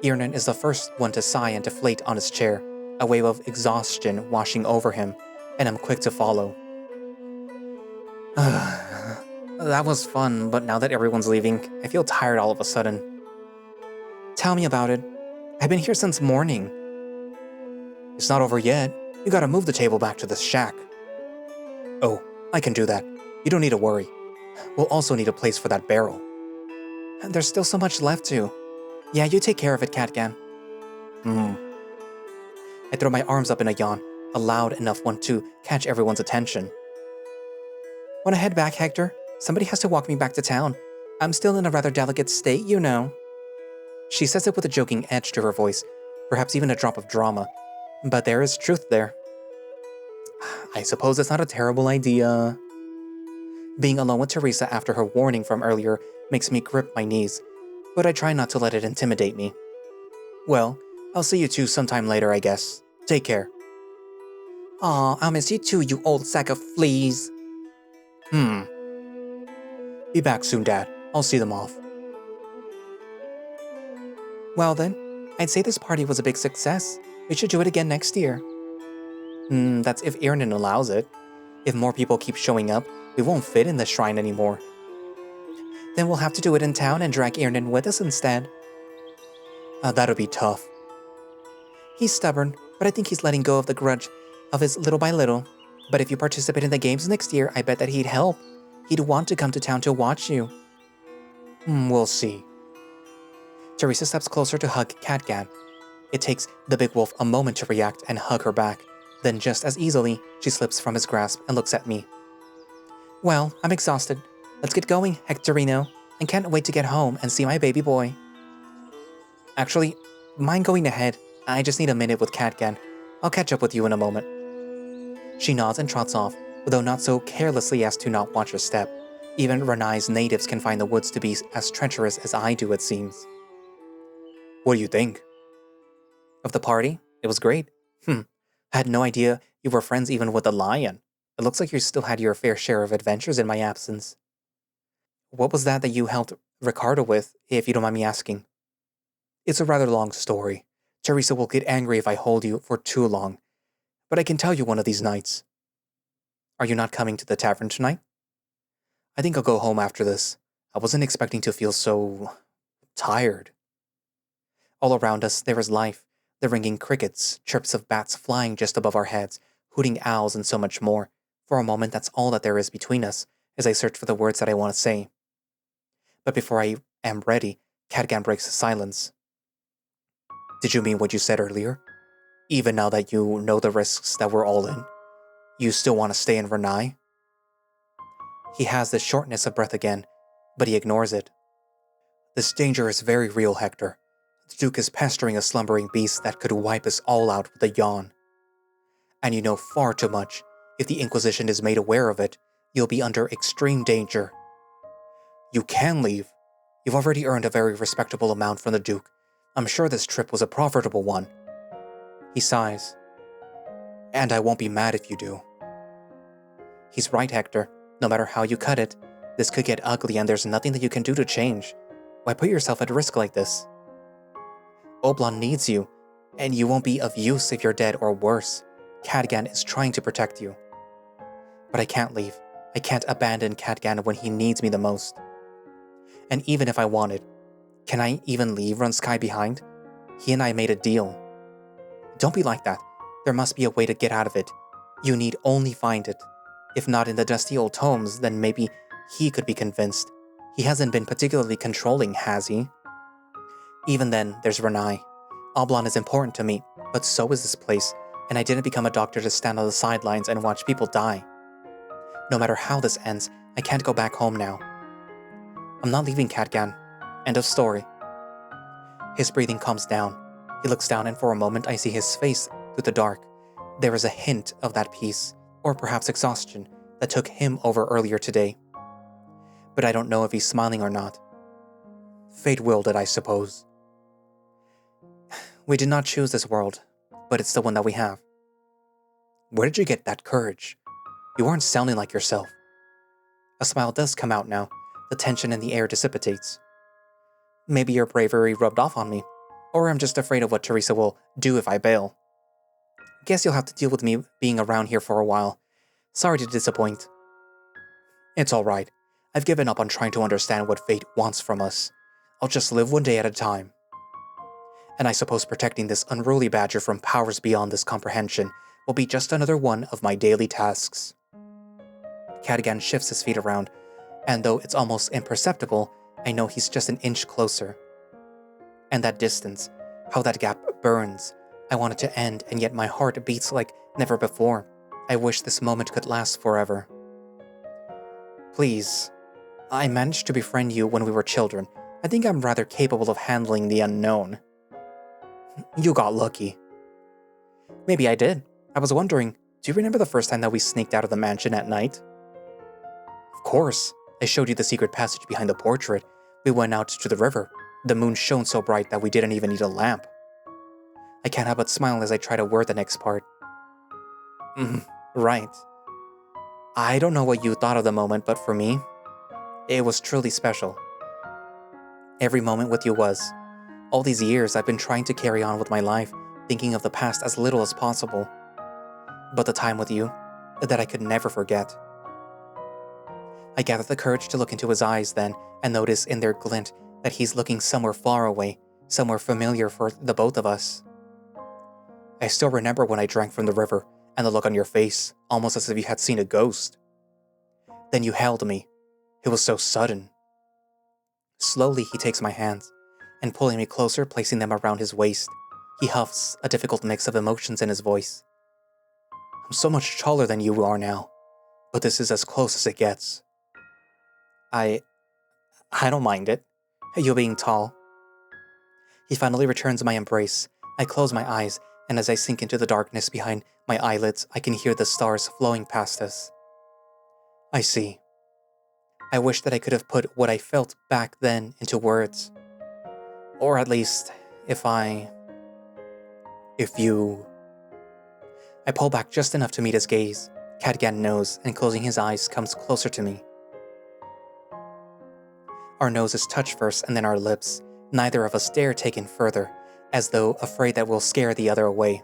Irnan is the first one to sigh and deflate on his chair, a wave of exhaustion washing over him, and I'm quick to follow. That was fun, but now that everyone's leaving, I feel tired all of a sudden. Tell me about it. I've been here since morning. It's not over yet. You gotta move the table back to the shack. Oh, I can do that. You don't need to worry. We'll also need a place for that barrel. There's still so much left to. Yeah, you take care of it, Cadgan. I throw my arms up in a yawn, a loud enough one to catch everyone's attention. Wanna head back, Hector? Somebody has to walk me back to town. I'm still in a rather delicate state, you know. She says it with a joking edge to her voice, perhaps even a drop of drama. But there is truth there. I suppose it's not a terrible idea. Being alone with Teresa after her warning from earlier makes me grip my knees, but I try not to let it intimidate me. Well, I'll see you two sometime later, I guess. Take care. Aw, I'll miss you too, you old sack of fleas. Be back soon, Dad. I'll see them off. Well then, I'd say this party was a big success. We should do it again next year. That's if Irnan allows it. If more people keep showing up, we won't fit in the shrine anymore. Then we'll have to do it in town and drag Irnan with us instead. That'll be tough. He's stubborn, but I think he's letting go of the grudge of his little by little. But if you participate in the games next year, I bet that he'd help. He'd want to come to town to watch you. We'll see. Teresa steps closer to hug Cadgan. It takes the big wolf a moment to react and hug her back. Then just as easily, she slips from his grasp and looks at me. Well, I'm exhausted. Let's get going, Hectorino. I can't wait to get home and see my baby boy. Actually, mind going ahead? I just need a minute with Cadgan. I'll catch up with you in a moment. She nods and trots off, though not so carelessly as to not watch her step. Even Renai's natives can find the woods to be as treacherous as I do, it seems. What do you think? Of the party? It was great. I had no idea you were friends even with the lion. It looks like you still had your fair share of adventures in my absence. What was that you helped Ricardo with, if you don't mind me asking? It's a rather long story. Teresa will get angry if I hold you for too long. But I can tell you one of these nights. Are you not coming to the tavern tonight? I think I'll go home after this. I wasn't expecting to feel so tired. All around us, there is life. The ringing crickets, chirps of bats flying just above our heads, hooting owls, and so much more. For a moment, that's all that there is between us, as I search for the words that I want to say. But before I am ready, Cadgan breaks silence. Did you mean what you said earlier? Even now that you know the risks that we're all in, you still want to stay in Renai? He has the shortness of breath again, but he ignores it. This danger is very real, Hector. The Duke is pestering a slumbering beast that could wipe us all out with a yawn. And you know far too much. If the Inquisition is made aware of it, you'll be under extreme danger. You can leave. You've already earned a very respectable amount from the Duke. I'm sure this trip was a profitable one. He sighs. And I won't be mad if you do. He's right, Hector. No matter how you cut it, this could get ugly and there's nothing that you can do to change. Why put yourself at risk like this? Oblon needs you, and you won't be of use if you're dead or worse. Cadgan is trying to protect you. But I can't leave. I can't abandon Cadgan when he needs me the most. And even if I wanted, can I even leave Runsky behind? He and I made a deal. Don't be like that. There must be a way to get out of it. You need only find it. If not in the dusty old tomes, then maybe he could be convinced. He hasn't been particularly controlling, has he? Even then, there's Renai. Oblon is important to me, But so is this place, and I didn't become a doctor to stand on the sidelines and watch people die. No matter how this ends, I can't go back home now. I'm not leaving Cadgan. End of story. His breathing calms down. He looks down, and for a moment I see his face through the dark. There is a hint of that peace, or perhaps exhaustion, that took him over earlier today. But I don't know if he's smiling or not. Fate willed it, I suppose. We did not choose this world, but it's the one that we have. Where did you get that courage? You aren't sounding like yourself. A smile does come out now. The tension in the air dissipates. Maybe your bravery rubbed off on me, or I'm just afraid of what Teresa will do if I bail. Guess you'll have to deal with me being around here for a while. Sorry to disappoint. It's alright. I've given up on trying to understand what fate wants from us. I'll just live one day at a time. And I suppose protecting this unruly badger from powers beyond this comprehension will be just another one of my daily tasks. Cadgan shifts his feet around, and though it's almost imperceptible, I know he's just an inch closer. And that distance, how that gap burns. I want it to end, and yet my heart beats like never before. I wish this moment could last forever. Please. I managed to befriend you when we were children. I think I'm rather capable of handling the unknown. You got lucky. Maybe I did. I was wondering, do you remember the first time that we sneaked out of the mansion at night? Of course. I showed you the secret passage behind the portrait. We went out to the river. The moon shone so bright that we didn't even need a lamp. I can't help but smile as I try to word the next part. Right. I don't know what you thought of the moment, but for me, it was truly special. Every moment with you was. All these years I've been trying to carry on with my life, thinking of the past as little as possible. But the time with you, that I could never forget. I gathered the courage to look into his eyes then, and notice in their glint that he's looking somewhere far away, somewhere familiar for the both of us. I still remember when I drank from the river, and the look on your face, almost as if you had seen a ghost. Then you held me. It was so sudden. Slowly he takes my hands, and pulling me closer, placing them around his waist, he huffs, a difficult mix of emotions in his voice. I'm so much taller than you are now, but this is as close as it gets. I don't mind it. You being tall. He finally returns my embrace. I close my eyes, and as I sink into the darkness behind my eyelids, I can hear the stars flowing past us. I see. I wish that I could have put what I felt back then into words. Or at least, if you... I pull back just enough to meet his gaze. Cadgan knows, and closing his eyes, comes closer to me. Our noses touch first and then our lips. Neither of us dare take in further, as though afraid that we'll scare the other away.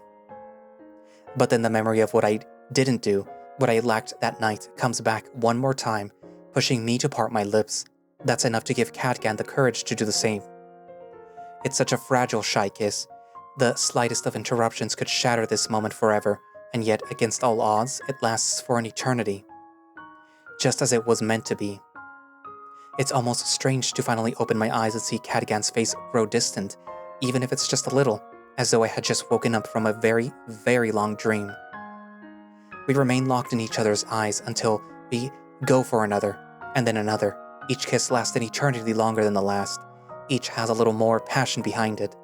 But then the memory of what I didn't do, what I lacked that night, comes back one more time, pushing me to part my lips. That's enough to give Cadgan the courage to do the same. It's such a fragile shy kiss. The slightest of interruptions could shatter this moment forever, and yet, against all odds, it lasts for an eternity. Just as it was meant to be. It's almost strange to finally open my eyes and see Cadgan's face grow distant, even if it's just a little, as though I had just woken up from a very, very long dream. We remain locked in each other's eyes until we go for another, and then another. Each kiss lasts an eternity longer than the last. Each has a little more passion behind it.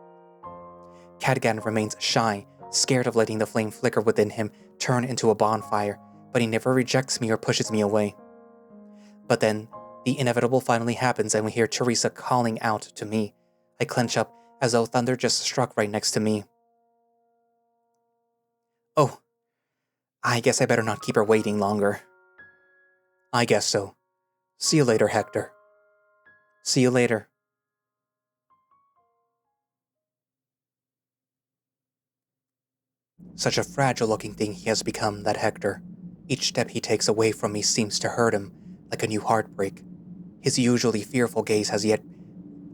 Cadgan remains shy, scared of letting the flame flicker within him turn into a bonfire, but he never rejects me or pushes me away. But then, the inevitable finally happens and we hear Teresa calling out to me. I clench up as though thunder just struck right next to me. Oh, I guess I better not keep her waiting longer. I guess so. See you later, Hector. See you later. Such a fragile-looking thing he has become, that Hector. Each step he takes away from me seems to hurt him, like a new heartbreak. His usually fearful gaze has yet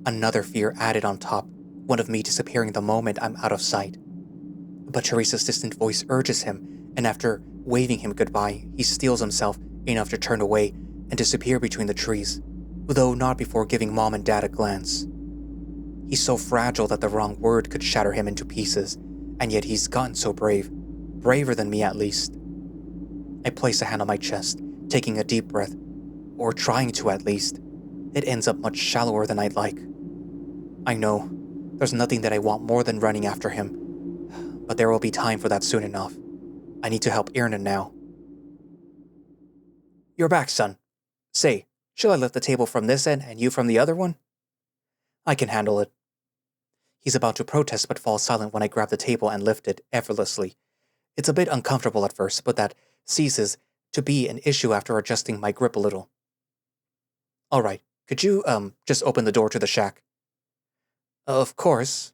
another fear added on top, one of me disappearing the moment I'm out of sight. But Teresa's distant voice urges him, and after waving him goodbye, he steels himself enough to turn away and disappear between the trees, though not before giving Mom and Dad a glance. He's so fragile that the wrong word could shatter him into pieces, And yet he's gotten so brave. Braver than me, at least. I place a hand on my chest, taking a deep breath. Or trying to, at least. It ends up much shallower than I'd like. I know. There's nothing that I want more than running after him. But there will be time for that soon enough. I need to help Irna now. You're back, son. Say, shall I lift the table from this end and you from the other one? I can handle it. He's about to protest but falls silent when I grab the table and lift it effortlessly. It's a bit uncomfortable at first, but that ceases to be an issue after adjusting my grip a little. Alright, could you, just open the door to the shack? Of course.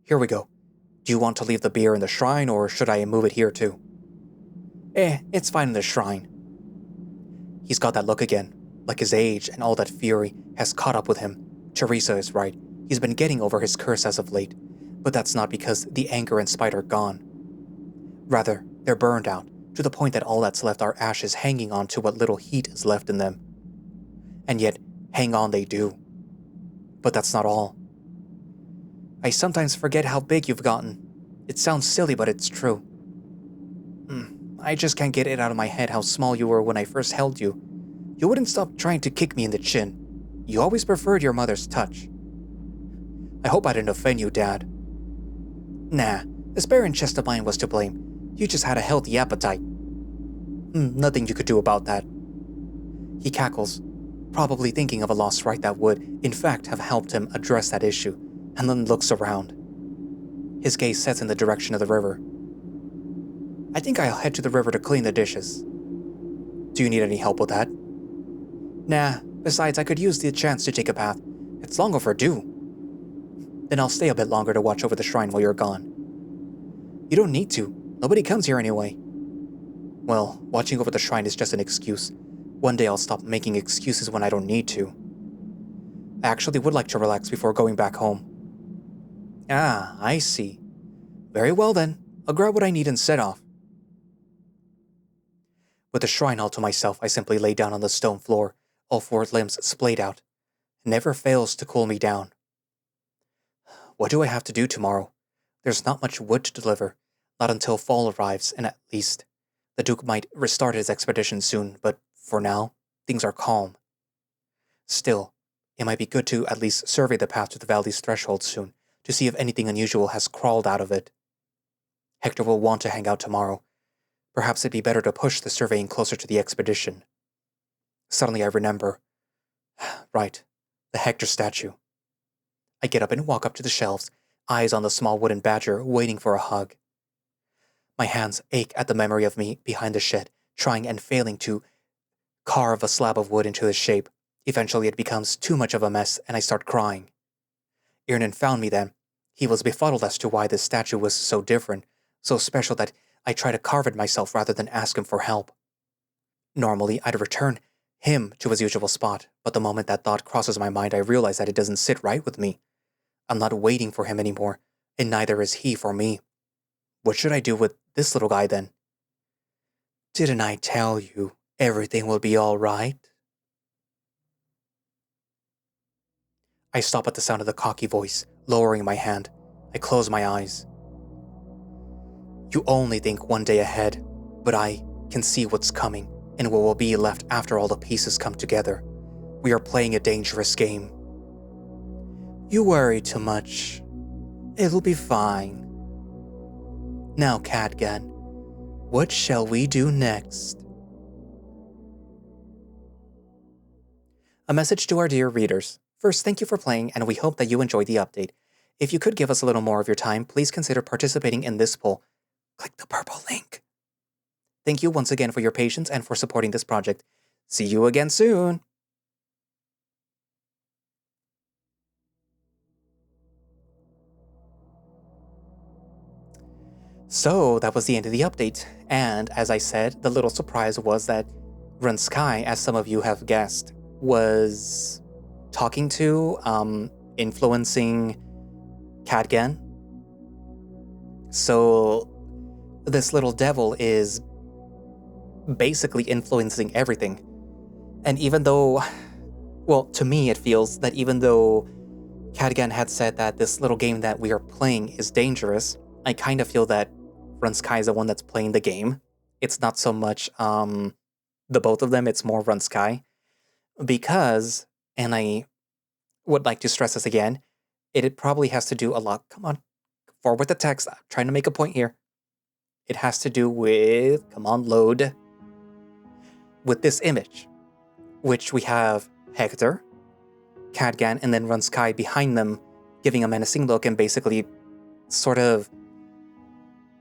Here we go. Do you want to leave the beer in the shrine, or should I move it here too? It's fine in the shrine. He's got that look again, like his age and all that fury has caught up with him. Teresa is right. He's been getting over his curse as of late, but that's not because the anger and spite are gone. Rather, they're burned out, to the point that all that's left are ashes hanging on to what little heat is left in them. And yet, hang on they do. But that's not all. I sometimes forget how big you've gotten. It sounds silly, but it's true. I just can't get it out of my head how small you were when I first held you. You wouldn't stop trying to kick me in the chin. You always preferred your mother's touch. I hope I didn't offend you, Dad. Nah, this barren chest of mine was to blame. You just had a healthy appetite. Nothing you could do about that. He cackles, probably thinking of a lost right that would, in fact, have helped him address that issue, and then looks around. His gaze sets in the direction of the river. I think I'll head to the river to clean the dishes. Do you need any help with that? Nah, besides I could use the chance to take a bath. It's long overdue. Then I'll stay a bit longer to watch over the shrine while you're gone. You don't need to. Nobody comes here anyway. Well, watching over the shrine is just an excuse. One day I'll stop making excuses when I don't need to. I actually would like to relax before going back home. Ah, I see. Very well then. I'll grab what I need and set off. With the shrine all to myself, I simply lay down on the stone floor, all four limbs splayed out. It never fails to cool me down. What do I have to do tomorrow? There's not much wood to deliver, not until fall arrives, and at least the Duke might restart his expedition soon, but for now, things are calm. Still, it might be good to at least survey the path to the valley's threshold soon, to see if anything unusual has crawled out of it. Hector will want to hang out tomorrow. Perhaps it'd be better to push the surveying closer to the expedition. Suddenly I remember. Right, the Hector statue. I get up and walk up to the shelves, eyes on the small wooden badger waiting for a hug. My hands ache at the memory of me behind the shed, trying and failing to carve a slab of wood into his shape. Eventually it becomes too much of a mess and I start crying. Irnan found me then. He was befuddled as to why this statue was so different, so special that I try to carve it myself rather than ask him for help. Normally, I'd return him to his usual spot, but the moment that thought crosses my mind, I realize that it doesn't sit right with me. I'm not waiting for him anymore, and neither is he for me. What should I do with this little guy then? Didn't I tell you everything will be all right? I stop at the sound of the cocky voice, lowering my hand. I close my eyes. You only think one day ahead, but I can see what's coming and what will be left after all the pieces come together. We are playing a dangerous game. You worry too much. It'll be fine. Now, Cadgan, what shall we do next? A message to our dear readers. First, thank you for playing, and we hope that you enjoyed the update. If you could give us a little more of your time, please consider participating in this poll. Click the purple link. Thank you once again for your patience and for supporting this project. See you again soon! So, that was the end of the update, and as I said, the little surprise was that Run Sky, as some of you have guessed, was talking to, influencing Cadgan. So, this little devil is basically influencing everything. And even though, well, to me it feels that even though Cadgan had said that this little game that we are playing is dangerous. I kind of feel that Runsky is the one that's playing the game. It's not so much the both of them, it's more Runsky. Because, and I would like to stress this again, it probably has to do a lot. Come on, forward the text. I'm trying to make a point here. It has to do with, come on, load. With this image, which we have Hector, Cadgan, and then Runsky behind them, giving a menacing look and basically sort of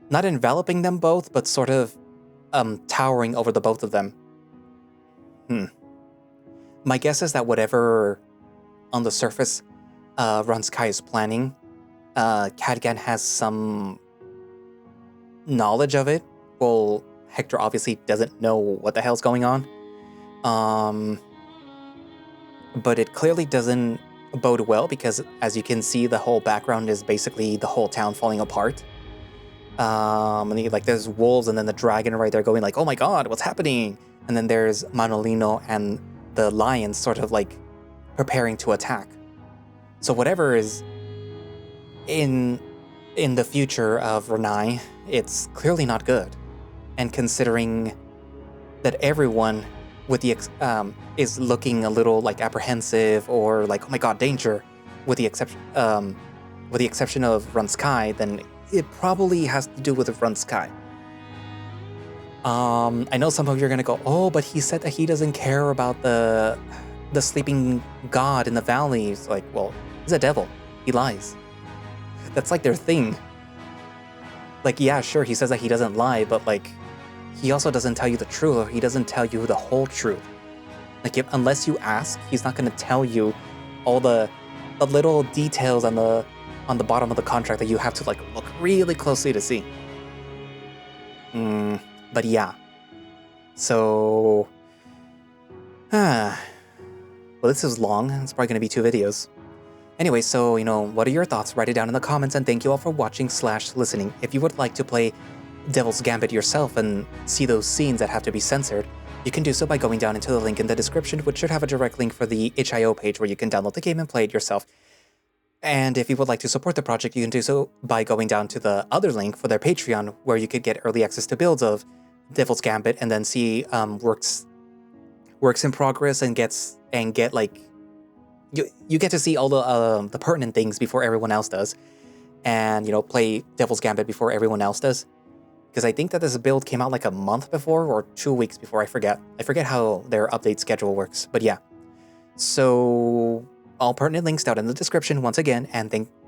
not enveloping them both, but sort of towering over the both of them. My guess is that whatever on the surface Runsky is planning, Cadgan has some knowledge of it. Well, Hector obviously doesn't know what the hell's going on. But it clearly doesn't bode well because, as you can see, the whole background is basically the whole town falling apart. And like there's wolves and then the dragon right there going like, oh my god, what's happening? And then there's Manolino and the lions sort of like preparing to attack. So whatever is in the future of Renai, it's clearly not good. And considering that everyone with the is looking a little like apprehensive or like, oh my god, danger, with the exception of Runsky, then it probably has to do with Runsky. I know some of you are gonna go, oh, but he said that he doesn't care about the sleeping god in the valley. It's like, well, he's a devil. He lies. That's like their thing. Like, yeah, sure, he says that he doesn't lie, but like, he also doesn't tell you the truth, or he doesn't tell you the whole truth. Like, unless you ask, he's not gonna tell you all the little details on the bottom of the contract that you have to like look really closely to see. But yeah. So, well, this is long. It's probably gonna be 2 videos. Anyway, so, what are your thoughts? Write it down in the comments, and thank you all for watching/listening. If you would like to play Devil's Gambit yourself and see those scenes that have to be censored, you can do so by going down into the link in the description, which should have a direct link for the itch.io page where you can download the game and play it yourself. And if you would like to support the project, you can do so by going down to the other link for their Patreon, where you could get early access to builds of Devil's Gambit and then see works in progress and get like you get to see all the pertinent things before everyone else does, and play Devil's Gambit before everyone else does. Because I think that this build came out like a month before or 2 weeks before. I forget how their update schedule works. But yeah, so all pertinent links down in the description once again,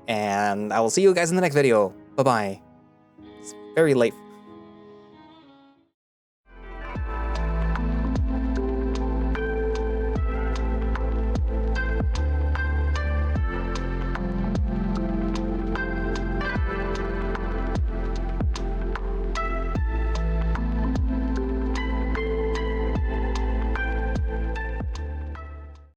and I will see you guys in the next video. Bye bye. It's very late